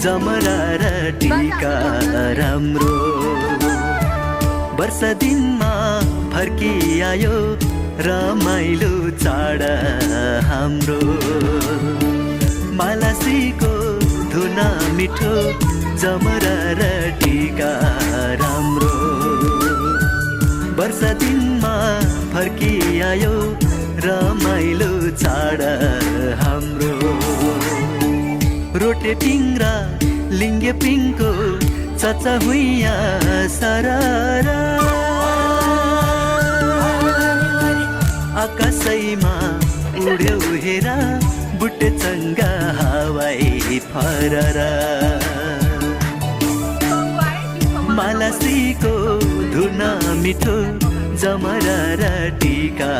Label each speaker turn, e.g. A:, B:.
A: जमरा र टीका राम्रो वर्ष दिनमा फर्किआयो रमाइलो चाड हाम्रो मालासीको धुन मिठो जमरा र टीका राम्रो वर्ष दिनमा फर्किआयो रमाइलो चाड हाम्रो रोटे टिङ्ग्रा लिङ्गे पिङको चचा हुइया सररा आकाशैमा उड्यो हेरा बुट्टे चङ्गा हवाई फररा मालासीको धुन मिठो जमरा र टीका